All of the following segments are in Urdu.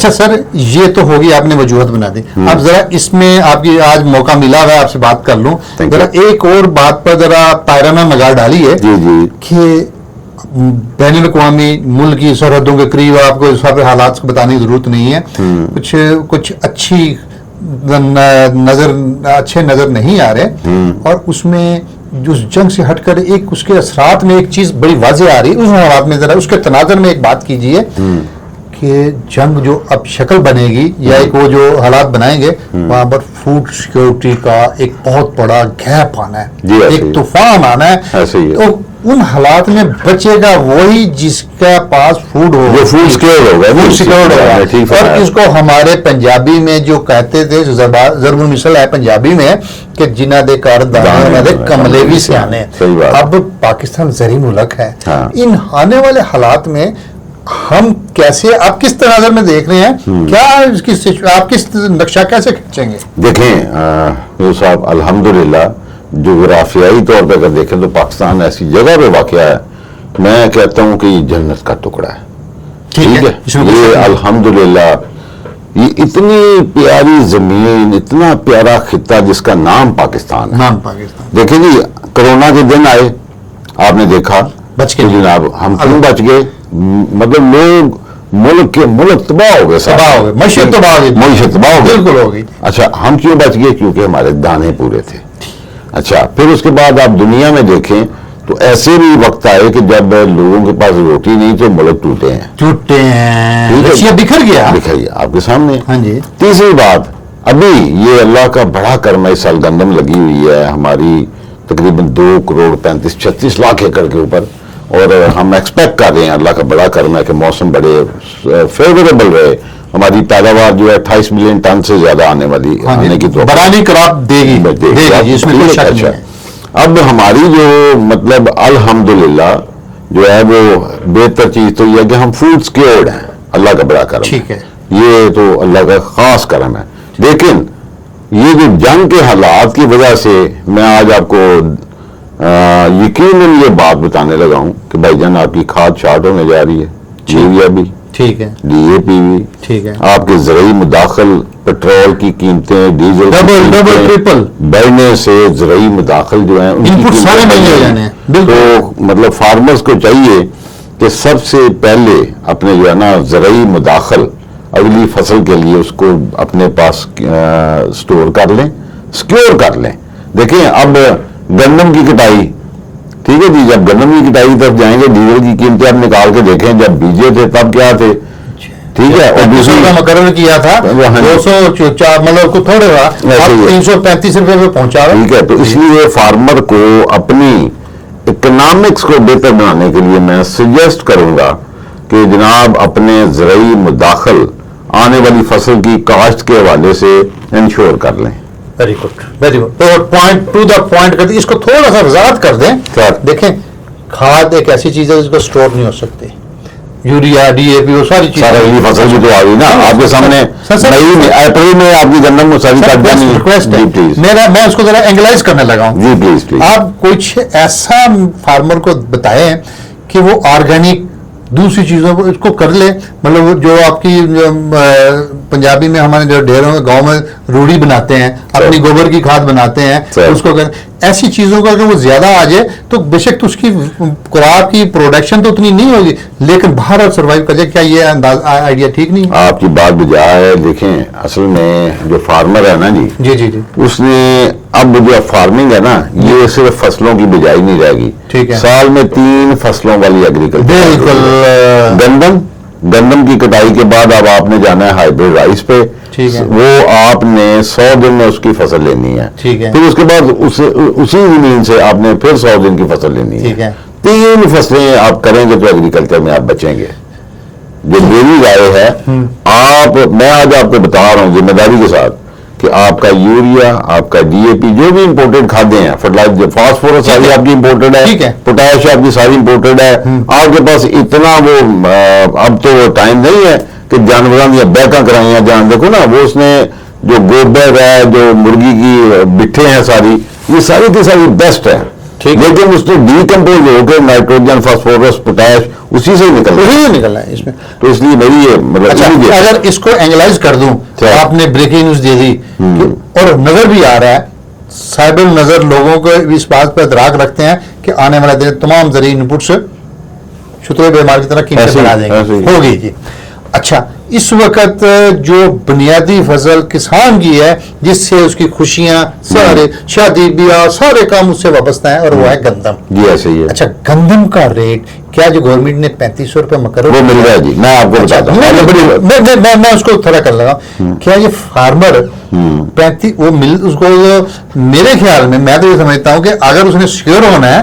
اچھا سر، یہ تو ہوگی آپ نے وجوہات بنا دی. اب ذرا اس میں آپ کی آج موقع ملا ہوا ہے آپ سے بات کر لوں، ذرا ایک اور بات پر ذرا پائرہ میں نگاہ ڈالیے کہ بین الاقوامی ملک کی سرحدوں کے قریب آپ کو اس وقت حالات بتانے کی ضرورت نہیں ہے، کچھ اچھی اچھے نظر نہیں آ رہے، اور اس میں اس جنگ سے ہٹ کر ایک اس کے اثرات میں ایک چیز بڑی واضح آ رہی ہے. اس حالات میں ذرا اس کے تناظر میں ایک بات کیجئے کہ جنگ جو اب شکل بنے گی یا ایک وہ جو حالات بنائیں گے، وہاں پر فوڈ سیکورٹی کا ایک بہت بڑا گیپ آنا ہے، ایک طوفان آنا ہے. تو ان حالات میں بچے گا وہی جس کا پاس فوڈ ہوگا، فوڈ سیکورڈ ہوگا. اور اس کو ہمارے پنجابی میں جو کہتے تھے، ضرب المثل ہے پنجابی میں کہ جنہ دے کار دانے دے کملے بھی سے آنے. اب پاکستان زرعی ملک ہے، ان آنے والے حالات میں ہم کیسے، آپ کس تناظر میں دیکھ رہے ہیں، کیا آپ کس نقشہ کیسے کھینچیں گے؟ دیکھیں صاحب، الحمدللہ جغرافیائی طور پہ اگر دیکھیں تو پاکستان ایسی جگہ پہ واقع ہے، میں کہتا ہوں کہ یہ جنت کا ٹکڑا ہے. ٹھیک ہے، یہ الحمدللہ یہ اتنی پیاری زمین، اتنا پیارا خطہ جس کا نام پاکستان ہے. دیکھیں جی، کرونا کے دن آئے، آپ نے دیکھا بچ کے جناب ہم کیوں بچ گئے؟ مطلب لوگ ملک تباہ ہو گئے، معیشت تباہ ہو گئی، بالکل ہو گئی. اچھا، ہم کیوں بچ گئے؟ کیونکہ ہمارے دانے پورے تھے. اچھا، پھر اس کے بعد آپ دنیا میں دیکھیں تو ایسے بھی وقت آئے کہ جب لوگوں کے پاس روٹی نہیں تو ملک ٹوٹے ہیں، بکھر گیا آپ کے سامنے. ہاں جی. تیسری بات، ابھی یہ اللہ کا بڑا کرم ہے، اس سال گندم لگی ہوئی ہے ہماری تقریباً 2.35-36 لاکھ ایکڑ کے اوپر، اور ہم ایکسپیکٹ کر رہے ہیں، اللہ کا بڑا کرم ہے کہ موسم بڑے فیوریبل رہے، ہماری پیداوار جو ہے 28 ملین ٹن سے زیادہ آنے کی برانی کراپ دے گی. اچھا، اب ہماری جو مطلب الحمدللہ جو ہے وہ بہتر چیز تو یہ ہے کہ ہم فوڈ سیکیورڈ ہیں، اللہ کا بڑا کرم ٹھیک ہے، یہ تو اللہ کا خاص کرم ہے. لیکن یہ جو جنگ کے حالات کی وجہ سے میں آج آپ کو یقیناً یہ بات بتانے لگا ہوں کہ بھائی جان آپ کی کھاد شارٹ ہونے جا رہی ہے، یوریا بھی، ٹھیک ہے، ڈی اے پی بھی، ٹھیک ہے، آپ کے زرعی مداخل، پیٹرول کی قیمتیں، ڈیزل ڈبل ٹرپل بڑھنے سے زرعی مداخل جو ہیں ان کی قیمتیں، تو مطلب فارمرز کو چاہیے کہ سب سے پہلے اپنے جو ہے نا زرعی مداخل اگلی فصل کے لیے اس کو اپنے پاس سٹور کر لیں، سیکیور کر لیں. دیکھیں اب گندم کی کٹائی، ٹھیک ہے جی، جب گندم کی کٹائی طرف جائیں گے ڈیزل کی قیمتیں آپ نکال کے دیکھیں، جب بیجے تھے تب کیا تھے، ٹھیک ہے، اور دوسرے کا مقرر کیا تھا 204 مطلب کو تھوڑے ہوا 335 روپے پہ پہنچا رہا. ٹھیک ہے، تو اس لیے فارمر کو اپنی اکنامکس کو بہتر بنانے کے لیے میں سجیسٹ کروں گا کہ جناب اپنے زرعی مداخل آنے والی فصل کی کاشت کے حوالے سے انشور کر لیں. Very good, very good. تو پوائنٹ ٹو دا پوائنٹ کر دیں، اس کو تھوڑا سا وضاحت کر دیں. دیکھیں، کھاد ایک ایسی چیز ہے جس کو سٹور نہیں ہو سکتی، یوریا، ڈی اے پی، وہ ساری چیزیں اگلی فصل بھی تو آ گئی نا آپ کے سامنے، اپریل میں آپ کی گندم ساری کٹ جانی. ریکویسٹ ہے، میں اس کو ذرا اینگلائز کرنے لگا ہوں. جی پلیز. آپ کچھ ایسا فارمر کو بتائیں کہ وہ آرگینک دوسری چیزوں کو اس کو کر لے، مطلب جو آپ کی پنجابی میں ہمارے جو ڈیروں گاؤں میں روڑی بناتے ہیں، اپنی گوبر کی کھاد بناتے ہیں، اس کو ایسی چیزوں کا اگر وہ زیادہ آ جائے تو بے شک تو اس کی خوراک کی پروڈکشن تو اتنی نہیں ہوگی، لیکن باہر سروائیو کر جائے. کیا یہ آئیڈیا ٹھیک نہیں؟ آپ کی بات بجا ہے. دیکھیں اصل میں جو فارمر ہے نا جی جی اس نے اب جو فارمنگ ہے نا یہ صرف فصلوں کی بجائی نہیں رہے گی، ٹھیک ہے، سال میں 3 فصلوں والی ایگریکلچر. بالکل. گندم کی کٹائی کے بعد اب آپ نے جانا ہے ہائیبریڈ رائس پہ، وہ آپ نے 100 دن میں اس کی فصل لینی ہے، پھر اس کے بعد اسی زمین سے آپ نے پھر 100 دن کی فصل لینی ہے. 3 فصلیں آپ کریں گے تو ایگریکلچر میں آپ بچیں گے. جو میری رائے ہے، میں آج آپ کو بتا رہا ہوں ذمہ داری کے ساتھ کہ آپ کا یوریا، آپ کا ڈی اے پی، جو بھی امپورٹڈ کھادیں ہیں، فرٹیلائزر، فاسفورس ساری آپ کی امپورٹڈ ہے، پوٹاش آپ کی ساری امپورٹڈ ہے. آپ کے پاس اتنا وہ اب تو ٹائم نہیں ہے کہ جانوراں دیا بیکاں کرائیں جان. دیکھو نا وہ اس نے جو گوبر ہے، جو مرغی کی بٹھے ہیں ساری، یہ ساری کی ساری بیسٹ ہے، لیکن اس نے ڈی کمپوز ہو کے نائٹروجن، فاسفورس، پوٹاش اسی سے نکلنا ہے اس میں. تو اس لیے میری یہ مطلب اچھا اگر اس کو اینگلائز کر دوں, آپ نے بریکنگ نیوز دے دی اور نظر بھی آ رہا ہے, صاحب النظر لوگوں کو اس بات پر ادراک رکھتے ہیں کہ آنے والا دن تمام زرعی ان پٹس شترے بیمار کی طرح قیمتیں بڑھا دیں گے, ہوگی جی. اچھا اس وقت جو بنیادی فصل کسان کی ہے جس سے اس کی خوشیاں سارے شادی بیاہ سارے کام اس سے وابستہ ہیں, اور وہ ہے گندم. جی ایسے ہی ہے. اچھا گندم کا ریٹ کیا جو گورنمنٹ نے 3500 روپے مقرر وہ مل رہا ہے جی, میں آپ کو بتاتا ہوں, میں اس کو تھوڑا کر لگا, کیا یہ فارمر 35 وہ مل اس کو, میرے خیال میں تو یہ سمجھتا ہوں کہ اگر اس نے سیکیور ہونا ہے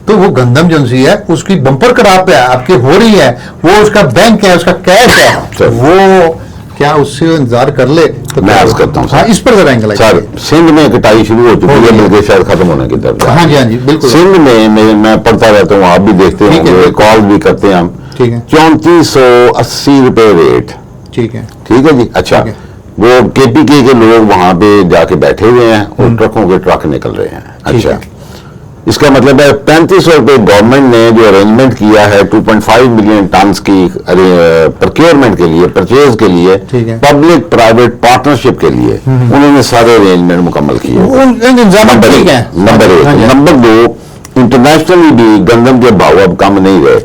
تو وہ گندم ایجنسی ہے اس کی بمپر کراپ ہے آپ کی ہو رہی ہے, وہ اس کا بینک ہے, اس کا کیش ہے, وہ کیا اس سے انتظار کر لے. تو میں عرض کرتا ہوں ہاں اس پر ذرا انگلش. سر سندھ میں کٹائی شروع ہو چکی ہے, بلکہ شاید ختم ہونے کی طرف. ہاں جی ہاں جی بالکل. سندھ میں پڑھتا رہتا ہوں, آپ بھی دیکھتے ہیں, کال بھی کرتے ہیں ہم. 3480 روپے ریٹ. ٹھیک ہے جی. اچھا وہ کے پی کے لوگ وہاں پہ جا کے بیٹھے ہوئے ہیں اور ٹرکوں کے ٹرک نکل رہے ہیں. اچھا اس کا مطلب ہے 3500 روپے گورنمنٹ نے جو ارینجمنٹ کیا ہے 2.5 ملین ٹنس کی پرکیورمنٹ کے لیے, پرچیز کے لیے, پبلک پرائیویٹ پارٹنرشپ کے لیے, انہوں نے سارے ارینجمنٹ مکمل کیے. نمبر 1. نمبر 2, انٹرنیشنلی بھی گندم کے بھاؤ اب کم نہیں رہے.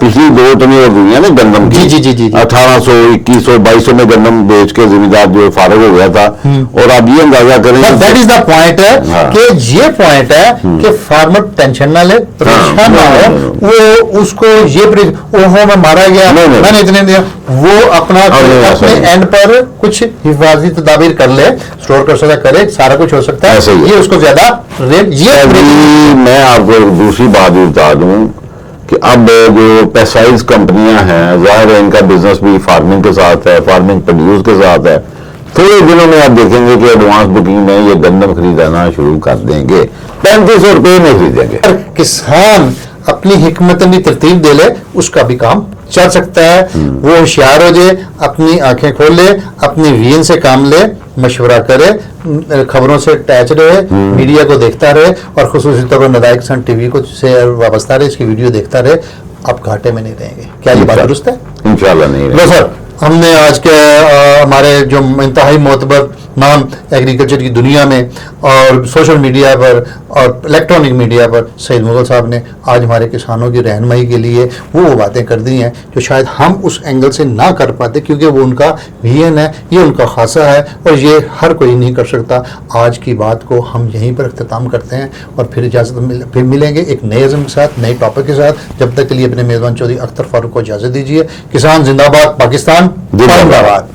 پچھلی 2 ٹنیاں ہوئی ہیں نا گندم کی, 1800 2100 2200 میں گندم بیچ کے زمیندار جو فارغ ہو گیا تھا. اور آپ یہ اندازہ کریں دیٹ از دا پوائنٹ کہ یہ پوائنٹ ہے کہ فارمر ٹینشن نہ لے, پریشان نہ ہو, وہ اس کو یہ میں مارا گیا میں نے اتنے دیا, وہ اپنا اپنے اینڈ پر کچھ حفاظتی تدابیر کر لے, اسٹور کر سکتا کرے, سارا کچھ ہو سکتا ہے. یہ اس کو زیادہ ریٹ. یہ میں آپ کو دوسری بات بھی بتا دوں کہ اب جو پیسٹائڈز کمپنیاں ہیں, ظاہر ہے ان کا بزنس بھی فارمنگ کے ساتھ ہے, فارمنگ پروڈیوس کے ساتھ ہے. تھوڑے دنوں میں آپ دیکھیں گے کہ ایڈوانس بکنگ میں یہ گندم خریدنا شروع کر دیں گے. 3500 روپے میں خریدیں گے. کسان اپنی حکمت عملی ترتیب دے لے, اس کا بھی کام چل سکتا ہے. وہ ہوشیار ہو جائے, اپنی آنکھیں کھول لے, اپنی وین سے کام لے, مشورہ کرے, خبروں سے اٹیچ رہے, میڈیا کو دیکھتا رہے, اور خصوصی طور پر ندائق سن ٹی وی کو سے وابستہ رہے, اس کی ویڈیو دیکھتا رہے. آپ گھاٹے میں نہیں رہیں گے. کیا یہ بات درست ہے؟ انشاءاللہ نہیں. لو سر, ہم نے آج کے ہمارے جو انتہائی معتبر نام ایگریکلچر کی دنیا میں اور سوشل میڈیا پر اور الیکٹرانک میڈیا پر سید مغل صاحب نے آج ہمارے کسانوں کی رہنمائی کے لیے وہ باتیں کر دی ہیں جو شاید ہم اس اینگل سے نہ کر پاتے, کیونکہ وہ ان کا ویژن ہے, یہ ان کا خاصہ ہے, اور یہ ہر کوئی نہیں کر سکتا. آج کی بات کو ہم یہیں پر اختتام کرتے ہیں, اور پھر اجازت پھر ملیں گے ایک نئے عزم کے ساتھ, نئے ٹاپک کے ساتھ. جب تک کے لیے اپنے میزبان چودھری اختر فاروق کو اجازت دیجیے. کسان زندہ باد, پاکستان زندہ باد.